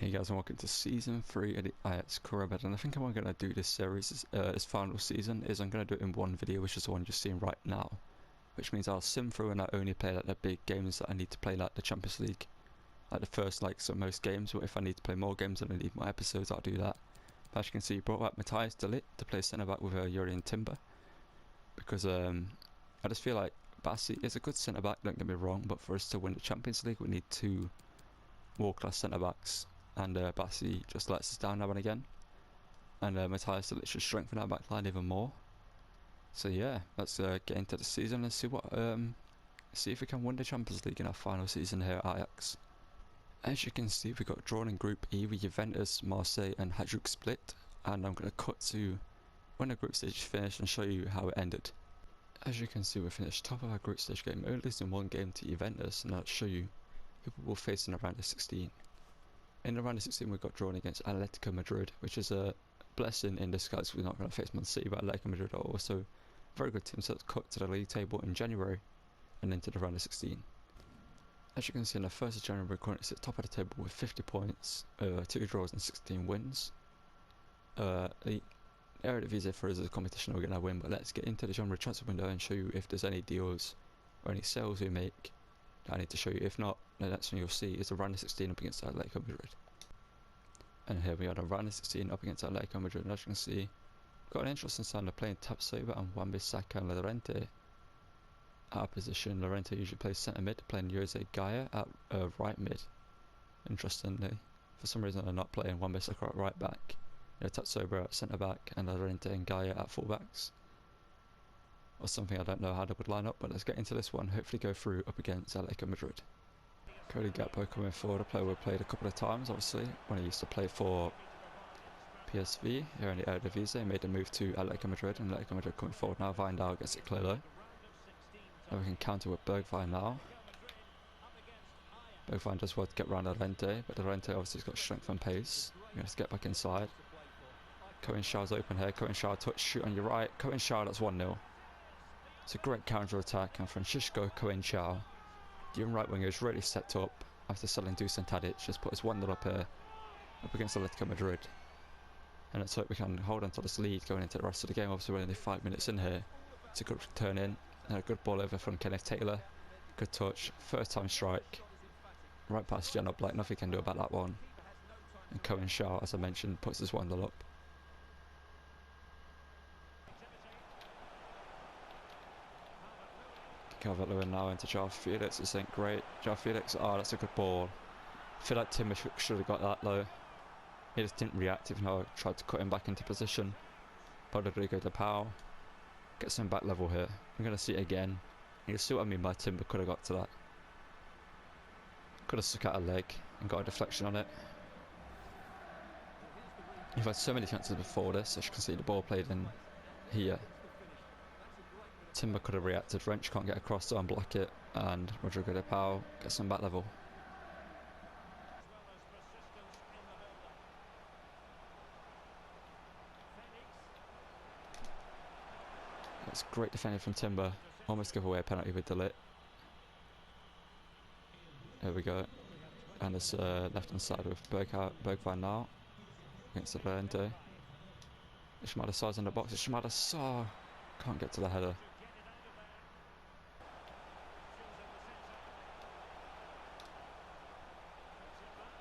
Hey guys, and welcome to season 3 of the Ajax career mode. And I think I'm going to do this series, this final season, is I'm going to do it in one video, which is the one you're seeing right now. Which means I'll sim through and I only play like the big games that I need to play, like the Champions League, like the first most games. But if I need to play more games and I need more episodes, I'll do that. But as you can see, brought back Matthias de Ligt to play centre back with Yuri and Timber, because I just feel like Bassi is a good centre back. Don't get me wrong, but for us to win the Champions League, we need two world class centre backs. And Bassi just lets us down now and again, and Matthias de Ligt should strengthen our back line even more. So yeah, let's get into the season and see if we can win the Champions League in our final season here at Ajax. As you can see, we got drawn in Group E with Juventus, Marseille and Ajax Split, and I'm going to cut to when the group stage finished and show you how it ended. As you can see, we finished top of our group stage game, only losing one game to Juventus, and I'll show you who we will face in the round of 16. In the round of 16 we got drawn against Atletico Madrid, which is a blessing in disguise. We're not going to face Man City, but Atletico Madrid are also a very good team, so it's cut to the league table in January and into the round of 16. As you can see, on the 1st of January we're currently at the top of the table with 50 points, 2 draws and 16 wins. The Eredivisie for us is a competition we're going to win, but let's get into the January transfer window and show you if there's any deals or any sales we make that I need to show you. If not, the next one you'll see is the round of 16 up against Atletico Madrid. And here we are, the round of 16 up against Atletico Madrid, and as you can see, got an interesting sign. They're playing Tapsoba and Wan-Bissaka and Llorente out of position. Llorente usually plays centre mid, playing Jose Gaya at right mid. Interestingly, for some reason they're not playing Wan-Bissaka at right back. Tapsoba at centre back and Llorente and Gaya at full backs. Or something, I don't know how they would line up, but let's get into this one, hopefully go through up against Atletico Madrid. Cody Gakpo coming forward, a player we've played a couple of times obviously, when he used to play for PSV here in the Eredivisie. He made a move to Atletico Madrid, and Atletico Madrid coming forward now. Vindal gets it clear though. Now we can counter with Bergwijn now. Bergwijn does well to get around Llorente, but Llorente obviously has got strength and pace. We're going to get back inside. Cohen Shaw's open here, Cohen Shaw touch, shoot on your right, Cohen Shaw, that's 1-0. It's a great counter attack, and Francisco Cohen Shaw, the young right winger, is really stepped up after selling Dusan Tadic. Just put us 1-0 up here, up against Atletico Madrid. And let's hope we can hold on to this lead going into the rest of the game. Obviously we're only 5 minutes in here. It's a good turn in, and a good ball over from Kenneth Taylor. Good touch, first time strike, right past Jan Oblak, nothing can do about that one. And Cohen Shaw, as I mentioned, puts us 1-0 up. Calvert-Lewin now into João Felix. This ain't great. João Felix, oh, that's a good ball. I feel like Timber should have got that though. He just didn't react, even though I tried to cut him back into position. Rodrigo de Pau gets him back level here. I'm going to see it again. You see what I mean by Timber could have got to that. Could have stuck out a leg and got a deflection on it. You've had so many chances before this. As you can see, the ball played in here. Timber could have reacted, Wrench can't get across to unblock it, and Rodrigo de Pau gets some back level. That's great defending from Timber, almost give away a penalty with de Ligt. There we go, and it's left hand side with Bergwijn now, against Llorente. Shimada Sarr's in the box, Shimada Sarr can't get to the header.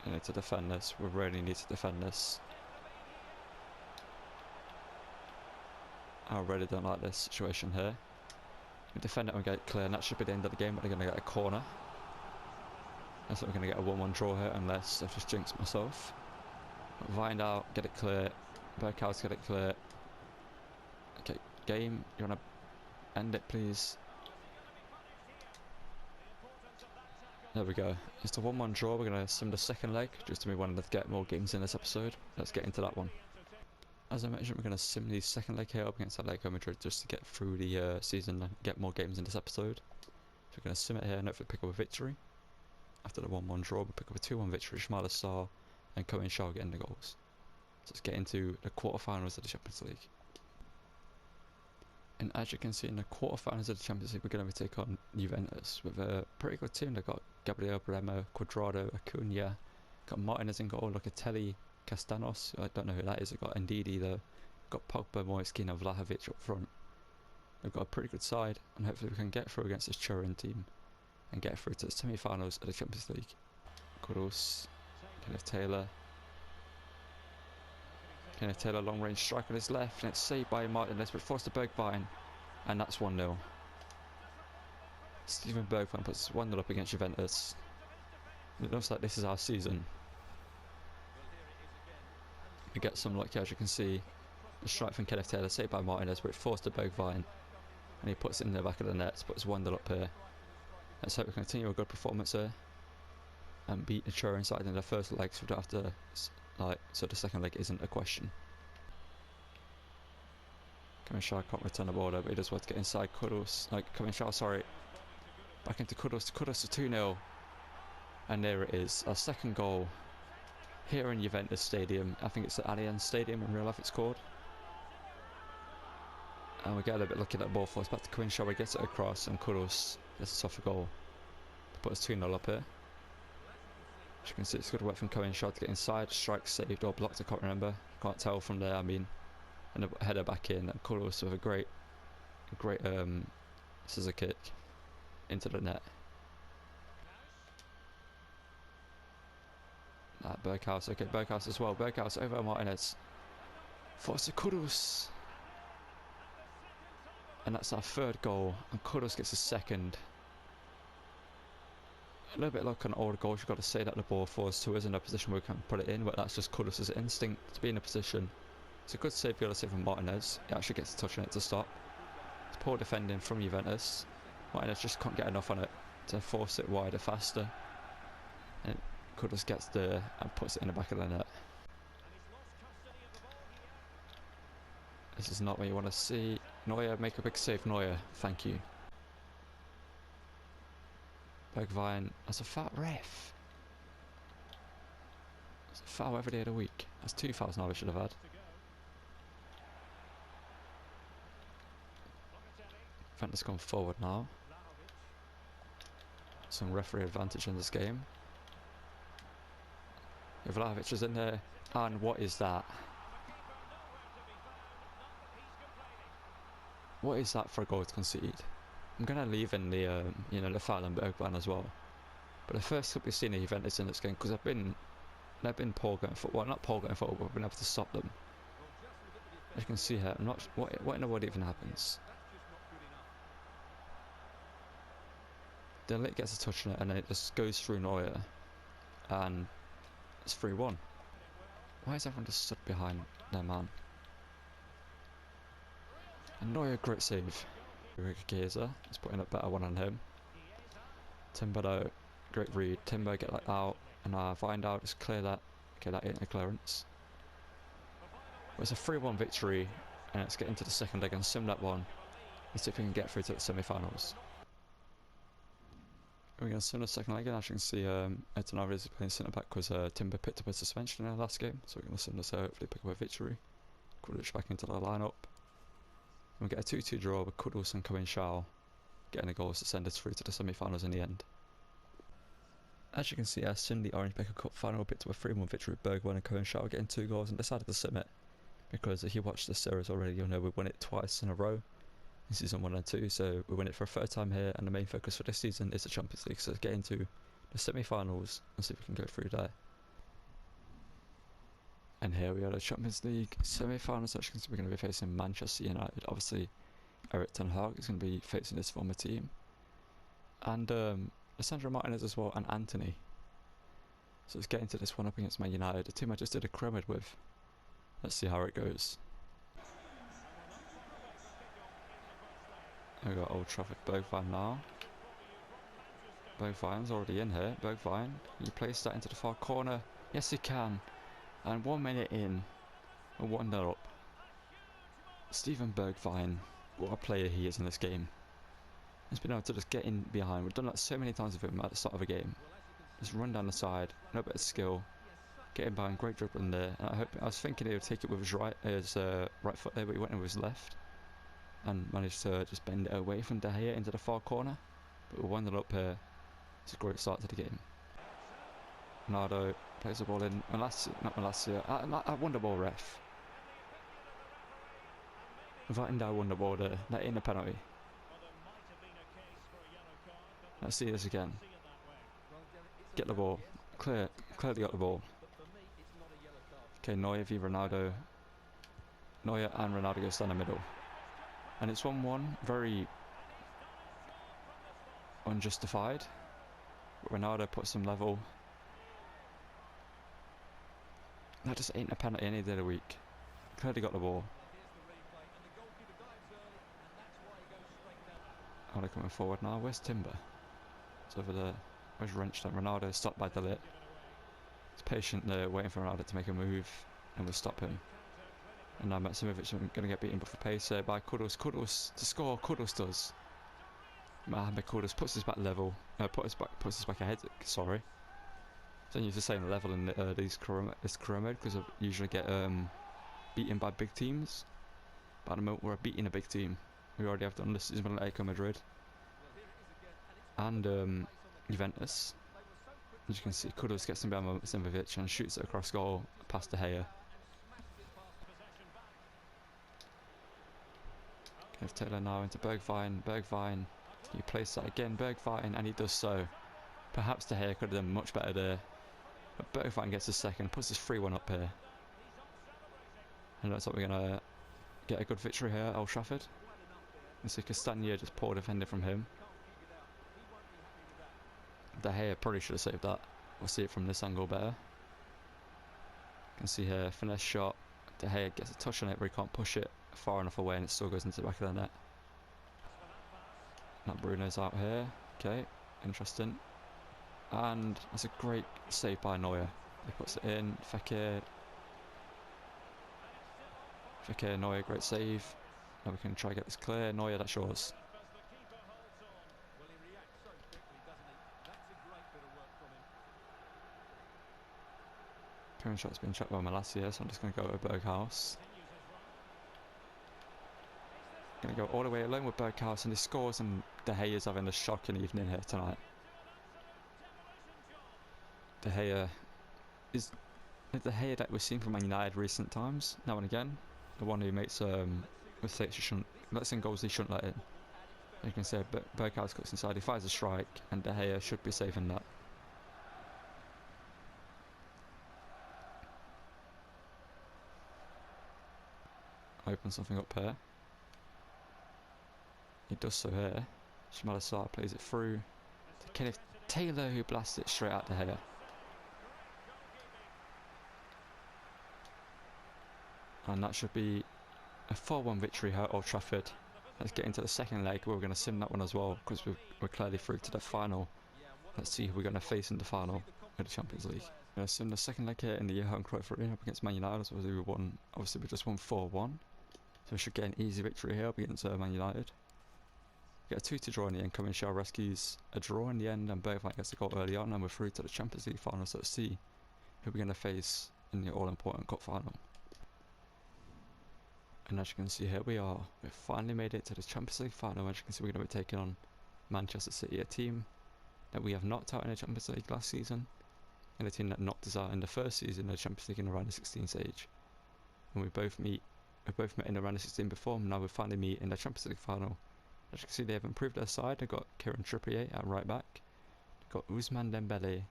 We need to defend this, we really need to defend this. I really don't like this situation here. We defend it and get it clear, and that should be the end of the game, but they're going to get a corner. That's what we're going to get a 1-1 draw here, unless I've just jinxed myself. Vindal, get it clear. Berghuis, get it clear. Okay, game, you want to end it please? There we go. It's a 1-1 draw. We're going to sim the second leg, just to be wanting to get more games in this episode. Let's get into that one. As I mentioned, we're going to sim the second leg here up against Atletico Madrid, just to get through the season and get more games in this episode. So we're going to sim it here and hopefully pick up a victory. After the 1-1 draw, we'll pick up a 2-1 victory. Shimada Sarr and Cohen Shaw getting the goals. So let's get into the quarterfinals of the Champions League. And as you can see, in the quarterfinals of the Champions League, we're going to take on Juventus with a pretty good team. They've got Gabriel Bremo, Cuadrado, Acuna, Got Martinez in goal, Locatelli, Castanos, I don't know who that is. I've got Ndidi though. Got Pogba, Moiskin and Vlahovic up front. We've got a pretty good side, and hopefully we can get through against this Turin team and get through to the semi-finals of the Champions League. Kudus, Kenneth Taylor, long range strike on his left, and it's saved by Martinez, but forced to Bergwijn, and that's 1-0. Steven Bergwijn puts 1-0 up against Juventus. And it looks like this is our season. We get some luck here, as you can see. A strike from Kenneth Taylor, saved by Martinez, but it forced to Bergwijn, and he puts it in the back of the net, puts 1-0 up here. Let's hope we continue a good performance here and beat the Turin side in the first leg, so we don't have to, so the second leg isn't a question. Kaminshaw can't return the ball though, but he does want to get inside Kudus, Kaminshaw, sorry. Back into Kudus to 2-0. And there it is, our second goal here in Juventus Stadium. I think it's the Allianz Stadium in real life it's called. And we get a little bit lucky at that ball force back to Kaminshaw, he gets it across, and Kudus gets us off a goal to put us 2-0 up here. As you can see, it's good work from Kaminshaw to get inside, strike saved or blocked, I can't remember. Can't tell from there, I mean. And a header back in, and Kudus with a great scissor kick into the net. Berghuis, okay, Berghuis as well. Berghuis over Martinez. Forced to Kudus. And that's our third goal, and Kudus gets a second. A little bit like an old goal, you've got to say that the ball falls to us in a position where we can put it in, but that's just Kudus' instinct to be in a position. It's a good save, be able to save from Martinez. He actually gets a touch on it to stop. It's poor defending from Juventus. Martinez just can't get enough on it to force it wider faster. And Kudus gets there and puts it in the back of the net. This is not what you want to see. Neuer, make a big save, Neuer. Thank you. Bergwijn, that's a foul, ref. It's a foul every day of the week. That's 2 fouls now we should have had. Juventus gone forward now. Some referee advantage in this game. Vlahovic is in there, and what is that? What is that for a goal to concede? I'm gonna leave in the the foul on Bergwijn as well. But the first clip we've seen of Juventus in this game, because they've been poor going forward. Well, not poor going forward, but we've been able to stop them. As you can see here, I'm not what in the world even happens. Then it gets a touch on it, and then it just goes through Neuer, and it's 3-1. Why is everyone just stood behind their man? And Neuer, great save. Chiesa is putting a better one on him. Timber though, great read. Timber get that out, and find out, just clear that. Okay, that ain't a clearance. Well, it's a 3-1 victory, and let's get into the second leg and sim that one. Let's see if we can get through to the semi-finals. We're going to sim the second leg, and as you can see, Edson Alvarez is playing centre back because Timber picked up a suspension in the last game, so we're going to sim this out, hopefully pick up a victory. Kudus back into the lineup. And we get a 2-2 draw with Kudus and Kaminshaw getting the goals to send us through to the semi-finals in the end. As you can see, our Cindy Orange Baker Cup final picked up a 3-1 victory with Bergwijn and Kaminshaw getting 2 goals, and decided to sim it because if you watched the series already, you'll know we've won it twice in a row in season 1 and 2, so we win it for a third time here, and the main focus for this season is the Champions League, so get into the semi-finals and see if we can go through there. And here we are, the Champions League semi-finals. As you can see, we're going to be facing Manchester United. Obviously, Erik ten Hag is going to be facing his former team, and Alessandro Martinez as well, and Anthony. So let's get into this one up against Man United, the team I just did a Cremid with. Let's see how it goes. We've got Old Trafford, Bergwijn now. Bergwijn's already in here. Bergwijn, can you place that into the far corner? Yes, he can. And 1 minute in, and 1-0 up. Steven Bergwijn, what a player he is in this game. He's been able to just get in behind. We've done that so many times with him at the start of a game. Just run down the side, no bit of skill, get in behind, great dribbling there. And I was thinking he would take it with his right foot there, but he went in with his left, and managed to just bend it away from De Gea into the far corner. But we're 1-0 up here. It's a great start to the game. Ronaldo plays the ball in. I won the ball, ref. Inviting down won the ball there. That ain't a penalty. Let's see this again. Get the ball. Clearly got the ball. Okay, Neuer v Ronaldo. Neuer and Ronaldo goes down the middle. And it's 1-1. Very unjustified. Ronaldo puts them level. That just ain't a penalty any day of the week. Clearly got the ball. Oh, they're coming forward now. Where's Timber? It's over there. Where's Wrenched? Ronaldo stopped by De Ligt. He's patient there, waiting for Ronaldo to make a move, and we'll stop him. And now Maksimovic is going to get beaten for pace there by Kudus. Kudus to score. Kudus does. Mohamed Kudus puts his back level. Puts his back ahead. Sorry. So I'm used to saying level in this career mode because I usually get beaten by big teams. But at the moment we're beating a big team. We already have done this. This is Atletico Madrid and Juventus. As you can see, Kudus gets him behind Maksimovic and shoots it across goal past De Gea. If Taylor now into Bergwijn. Bergwijn, he plays that again. Bergwijn, and he does so. Perhaps De Gea could have done much better there. But Bergwijn gets a second, puts his 3-1 up here. And looks like we're going to get a good victory here at Old Trafford. You see Castagna just poor defender from him. De Gea probably should have saved that. We'll see it from this angle better. You can see here, finesse shot. De Gea gets a touch on it, but he can't push it far enough away, and it still goes into the back of the net. Now Bruno's out here. Okay, interesting. And that's a great save by Neuer. He puts it in. Fekir, Neuer, great save. Now we can try to get this clear. Neuer, that's yours. Current shot's been checked by Malacia, so I'm just going to go with Berghaus. Going to go all the way alone with Berghaus, and he scores, and De Gea is having a shocking evening here tonight. De Gea is the De Gea that we've seen from Man United recent times, now and again. The one who makes mistakes he shouldn't, lets in goals he shouldn't let in. You can see Berghaus cuts inside, he fires a strike, and De Gea should be saving that. Open something up here. He does so here. Ismaila Sarr plays it through to Kenneth Taylor, who blasts it straight out De Gea. And that should be a 4-1 victory here at Old Trafford. Let's get into the second leg. We're going to sim that one as well because we're clearly through to the final. Let's see who we're going to face in the final of the Champions League. We're going to sim the second leg here in the Johan Cruyff Arena up against Man United. So obviously we just won 4-1. So we should get an easy victory here up against Man United. Get a 2-2 draw in the end. Coming Shell rescues a draw in the end, and Bergwijn gets a goal early on, and we're through to the Champions League final. So let's see who we're going to face in the all-important cup final. And as you can see here we are. We've finally made it to the Champions League final. As you can see we're going to be taking on Manchester City, a team that we have knocked out in the Champions League last season, and a team that knocked us out in the first season of the Champions League in the round of 16 stage. And we both met in the round of 16 before, and now we finally meet in the Champions League final. As you can see, they have improved their side. They've got Kieran Trippier at right back. They've got Ousmane Dembele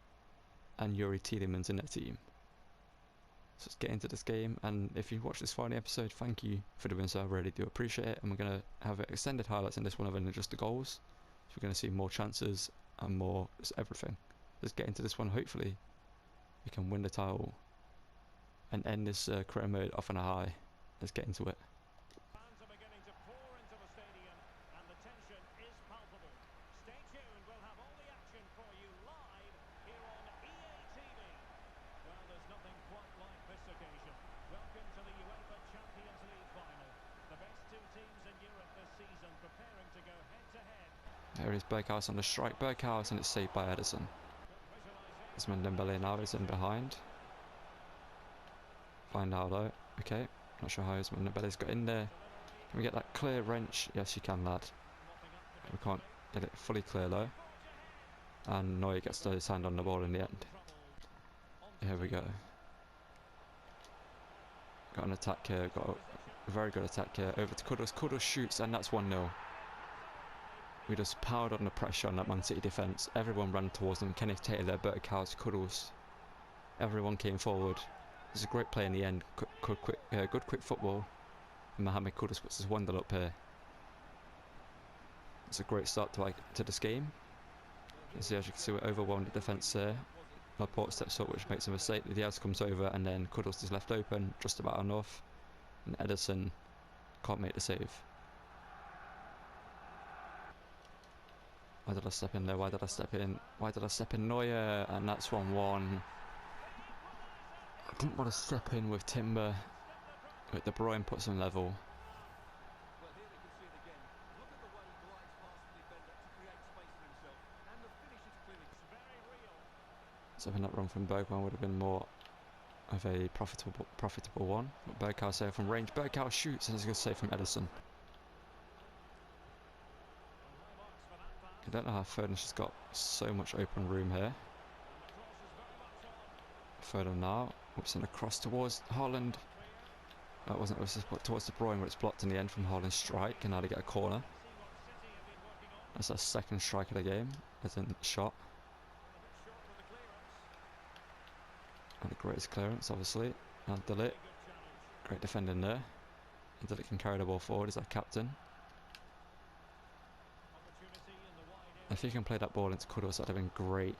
and Yuri Tielemans in their team. So let's get into this game, and if you watched this far in the episode, thank you for doing so. I really do appreciate it. And we're going to have extended highlights in this one other than just the goals. So we're going to see more chances and more just everything. Let's get into this one. Hopefully we can win the title and end this career mode off on a high. Let's get into it. Fans are beginning to pour into the stadium, and the tension is palpable. Stay tuned, we'll have all the action for you live here on EA TV. Well, there's nothing quite like this occasion. Welcome to the UEFA Champions League final. The best two teams in Europe this season preparing to go head-to-head. There is Berghaus on the strike. Berghaus, and it's saved by Ederson. Ousmane Dembele now is in behind. Find out though. Okay. Not sure how Ousmane Dembele's got in there. Can we get that clear wrench? Yes, you can, lad. We can't get it fully clear though. And Neuer gets his hand on the ball in the end. Here we go. Got an attack here, got a very good attack here. Over to Kudus. Kudus shoots, and that's 1-0. We just powered on the pressure on that Man City defence. Everyone ran towards them. Kenneth Taylor, Berthaus, Kudus. Everyone came forward. It's a great play in the end. Good quick football. And Mohamed Kudus puts his 1-0 up here. It's a great start to this game. As you can see, we're overwhelmed the defence there. Laporte steps up, which makes a mistake. Diaz comes over, and then Kudus is left open, just about enough. And Ederson can't make the save. Why did I step in there? Why did I step in? Why did I step in? Neuer, and that's 1-1. I didn't want to step in with Timber, but De Bruyne puts him level. So that run from Bergwijn would have been more of a profitable one. But Bergkaus save from range. Bergkaus shoots, and it's a good save from Ederson. I don't know how Foden's just got so much open room here. Foden now whips in across towards Haaland. It was just towards De Bruyne, but it's blocked in the end from Haaland's strike, and now they get a corner. That's our second strike of the game, as in shot. And the greatest clearance, obviously. And De Ligt, great defending there. And De Ligt can carry the ball forward as our captain. If he can play that ball into Kudus, that'd have been great.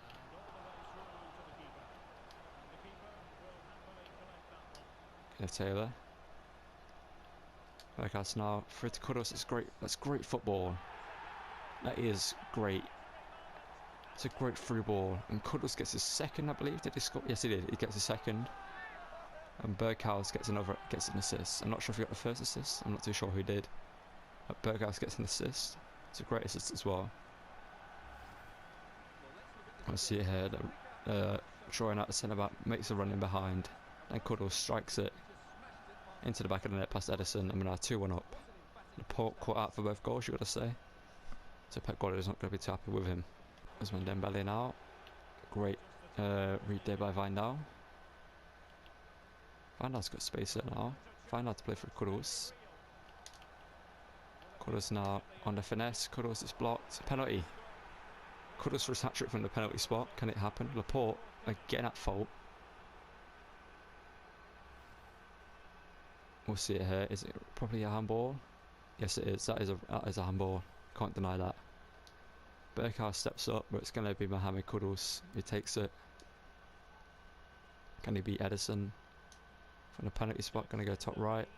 Kenneth Taylor. Bergkaus now through to Kudus. It's great. That's great football. That is great. It's a great through ball, and Kudus gets his second, I believe. Did he score? Yes, he did. He gets his second, and Bergkaus gets an assist. I'm not sure if he got the first assist. I'm not too sure who did. But Bergkaus gets an assist. It's a great assist as well. I see it here. Drawing out the centre back, makes a run in behind, then Kudus strikes it into the back of the net past Ederson, and we're now 2-1 up. Laporte caught out for both goals, you got to say. So Pep Guardiola's not going to be too happy with him. Ousmane Dembele now. Great read there by Wijndal. Wijndal's got space there now. Wijndal to play for Kudus. Kudus now on the finesse. Kudus is blocked. Penalty. Kudus for his hat-trick from the penalty spot. Can it happen? Laporte again at fault. We'll see it here. Is it probably a handball? Yes, it is. That is a handball. Can't deny that. Bergkaus steps up, but it's going to be Mohamed Kudus. He takes it. Can he beat Ederson? From the penalty spot, going to go top right.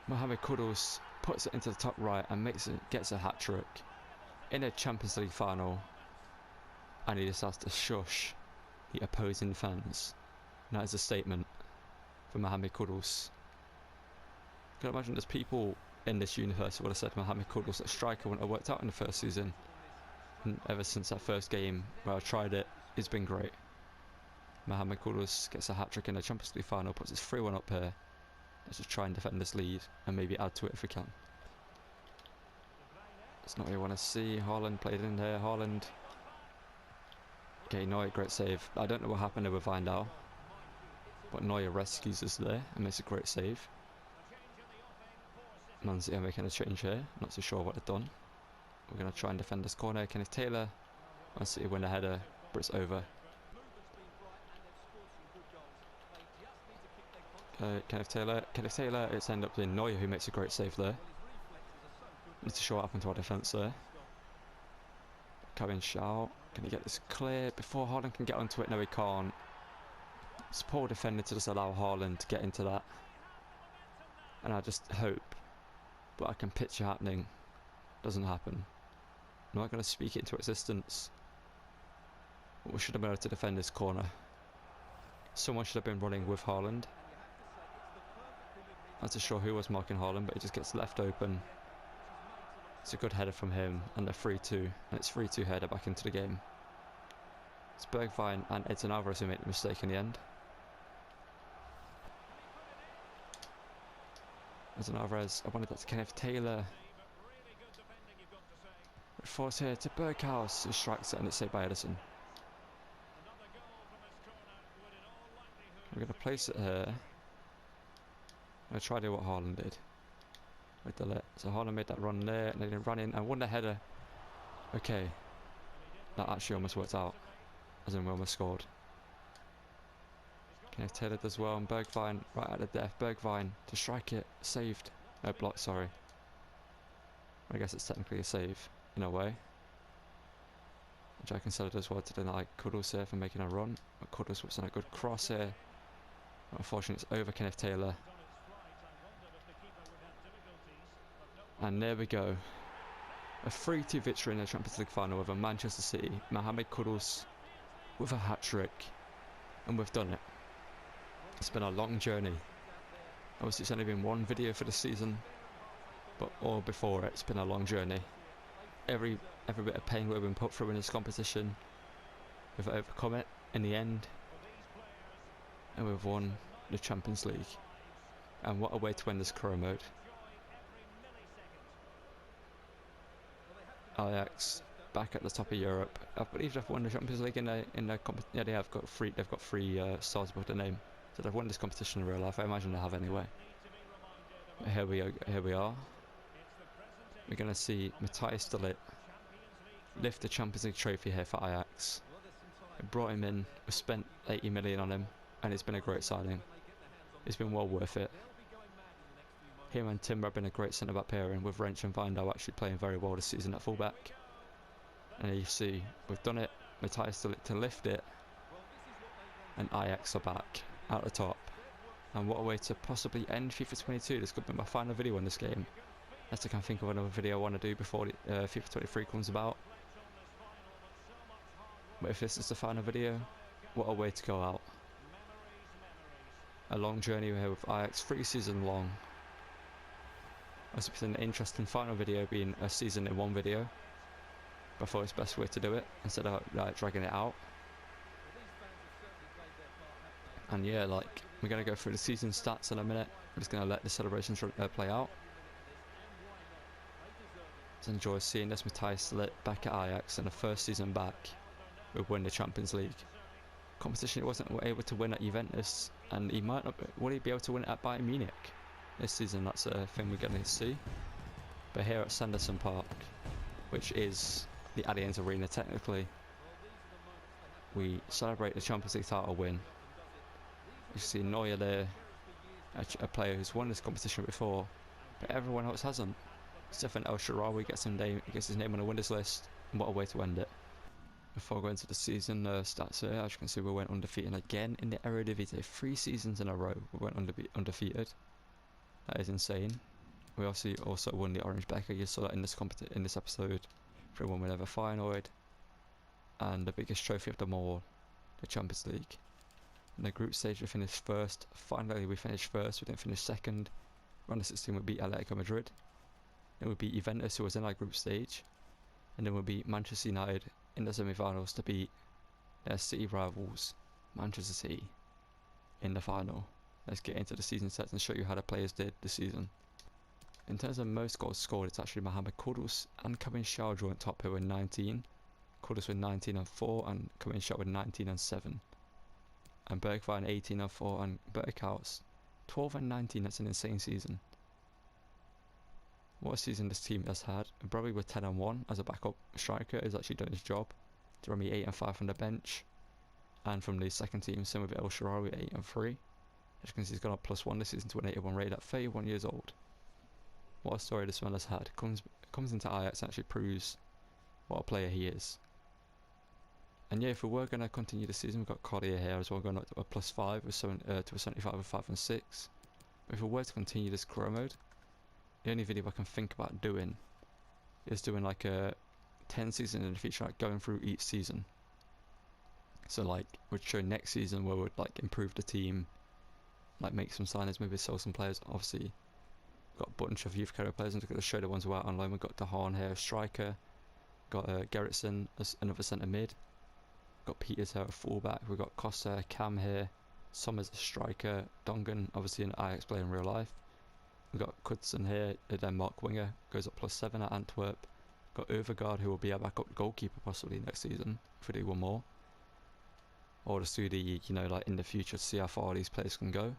Mohamed Kudus puts it into the top right and gets a hat-trick in a Champions League final, and he just has to shush the opposing fans. And that is a statement for Mohamed Kudus. I can imagine there's people in this universe who would have said Mohamed Kudus, that striker, wouldn't have worked out in the first season. And ever since that first game where I tried it, it's been great. Mohamed Kudus gets a hat-trick in the Champions League final, puts his 3-1 up here. Let's just try and defend this lead and maybe add to it if we can. It's not what you want to see. Haaland played in there. Haaland. Okay, Neuer, great save. I don't know what happened there with Wijndal, but Neuer rescues us there and makes a great save. Man City are making a change here. Not so sure what they've done. We're going to try and defend this corner. Kenneth Taylor. Man City win the header, but it's over. Kenneth Taylor. It's ended up being Neuer who makes a great save there. Need to show what happened to our defence there. Kevin Shaw. Can he get this clear before Haaland can get onto it? No, he can't. It's poor defending to just allow Haaland to get into that. And I just hope, but I can picture happening, doesn't happen. I'm not going to speak it into existence. But we should have been able to defend this corner. Someone should have been running with Haaland. I'm not too sure who was marking Haaland, but he just gets left open. It's a good header from him, and a 3-2, and it's 3-2 header back into the game. It's Bergwijn and Edson Alvarez who made the mistake in the end. Edson Alvarez, I wanted that to Kenneth Taylor. Force here to Bergkaus, who strikes it, and it's saved by Ederson. We're going to place it here. I'm going to try to do what Haaland did with the lit. So Haaland made that run there, and then he ran in and won the header. Okay, that actually almost worked out, as in we almost scored. Kenneth Taylor does well, and Bergwijn right out of death. Bergwijn to strike it, saved. No, block, sorry. I guess it's technically a save, in a way. Which I consider does well to deny Kudus here for making a run. But Kudus was on a good cross here. Unfortunately, it's over Kenneth Taylor. And there we go. A 3-2 victory in the Champions League final over Manchester City. Mohamed Kudus with a hat-trick. And we've done it. It's been a long journey. Obviously, it's only been one video for the season. But all before it's been a long journey. Every bit of pain we've been put through in this competition, we've overcome it in the end, and we've won the Champions League. And what a way to win this career mode. Ajax back at the top of Europe. I believe they've won the Champions League in the yeah, they have got three stars above the name, so they've won this competition in real life. I imagine they have anyway. But here we are. We're going to see Matthias de Ligt lift the Champions League trophy here for Ajax. We brought him in, we spent 80 million on him, and it's been a great signing. It's been well worth it. Him and Timber have been a great centre-back pairing, with Wrench and Vindal actually playing very well this season at full-back. And you see, we've done it, Matthias de Ligt to lift it, and Ajax are back, at the top. And what a way to possibly end FIFA 22, this could be my final video on this game. Unless I can think of another video I want to do before FIFA 23 comes about. But if this is the final video, what a way to go out. A long journey here with Ajax, 3 seasons long. It's been an interesting final video being a season in one video. But I thought it's the best way to do it, instead of dragging it out. And yeah, like, we're going to go through the season stats in a minute. I'm just going to let the celebrations play out. Just enjoy seeing this Matthias de Ligt back at Ajax, and the first season back we win the Champions League competition. He wasn't able to win at Juventus, and he might not. Will he be able to win it at Bayern Munich this season? That's a thing we're going to see. But here at Sanderson Park, which is the Allianz Arena technically, we celebrate the Champions League title win. You see Neuer there, a player who's won this competition before, but everyone else hasn't. Stefan El Shaarawy gets his name on the winners list, and what a way to end it. Before going to the season stats here, as you can see, we went undefeated again in the Eredivisie. 3 seasons in a row we went undefeated. That is insane. We also won the Orange Becker. You saw that in this episode, for when we never finaled, and the biggest trophy of them all, the Champions League. In the group stage we finished first. Finally we finished first. We didn't finish second. Round of 16 we beat Atletico Madrid. Then we beat Juventus, who was in our group stage, and then we beat Manchester United in the semi-finals to beat their city rivals, Manchester City, in the final. Let's get into the season sets and show you how the players did this season. In terms of most goals scored, it's actually Mohamed Kudus and Kevin Shaw joint top, who were 19. Kudus with 19 and 4, and Kevin Shaw with 19 and 7. And Bergwijn 18 and 4, and Berghuis 12 and 19. That's an insane season. What a season this team has had. Probably with 10 and 1 as a backup striker has actually done his job. Jeremy 8 and 5 from the bench, and from the second team, same with El Shaarawy 8 and 3. As you can see, he's gone up +1 this season to an 81 rated at 31 years old. What a story this man has had. Comes into Ajax and actually proves what a player he is. And yeah, if we were going to continue the season, we've got Collier here as well, going up to a +5 with to a 75 with 5 and 6. But if we were to continue this career mode, the only video I can think about doing is doing like a 10 season in the future, like going through each season. So like we'd show next season where we'd like improve the team, like make some signings, maybe sell some players. Obviously got a bunch of youth career players, and to show the ones who are out on loan. We've got De Haan here, striker. Got Gerritsen as another centre mid. Got Peters here at fullback. We've got Costa, Cam here, Sommers a striker, Dongen obviously an Ajax player in real life. We've got Knudsen here, a Denmark winger, goes up +7 at Antwerp. Got Overgaard, who will be our backup goalkeeper possibly next season if we do one more. or just do the, you know, like in the future to see how far these players can go.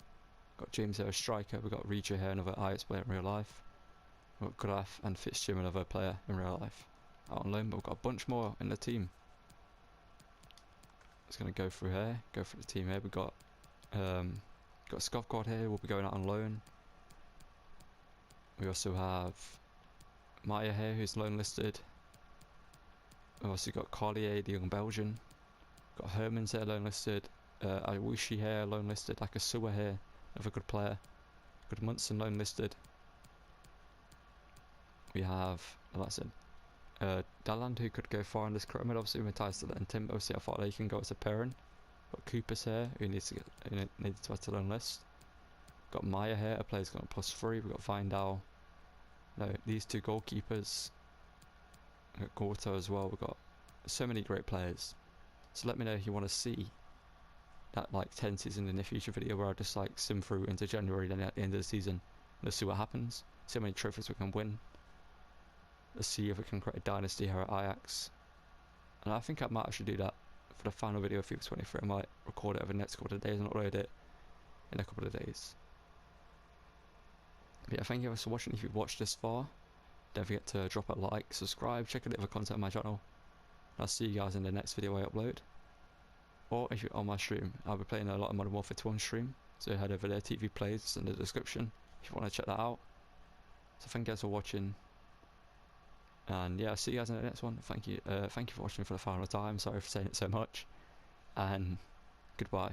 Got James here, a striker. We've got Riju here, another Ajax player in real life. We've got Graf and Fitzgerald, another player in real life. Out on loan, but we've got a bunch more in the team. Just going to go through here, go through the team here. We've got Skovgård here, we'll be going out on loan. We also have Maya here, who's loan listed. We've also got Collier, the young Belgian. Got Hermans here, loan listed. Iwushi here, loan listed. Akasua here, another good player. Good Munson, loan listed. We have, like I said, Daland, who could go far in this pyramid. Obviously, with ties to that and Timbo, see how far they can go as a pairing. Got Cooper's here, who needs to add to loan list. Got Maya here, a player's got a +3. We've got Vindal. No, these two goalkeepers. We've got Gorto as well. We've got so many great players. So let me know if you want to see that like 10 season in the future video where I just like sim through into January, then at the end of the season, let's see what happens. See how many trophies we can win. Let's see if we can create a dynasty here at Ajax. And I think I might actually do that for the final video of FIFA 23. I might record it over the next couple of days and upload it in a couple of days. But yeah, thank you guys for watching. If you've watched this far, don't forget to drop a like, subscribe, check out the other content on my channel. And I'll see you guys in the next video I upload. Or if you're on my stream, I'll be playing a lot of Modern Warfare 2 on stream. So head over there, TV plays in the description if you want to check that out. So thank you guys for watching. And yeah, I'll see you guys in the next one. Thank you for watching for the final time. Sorry for saying it so much. And goodbye.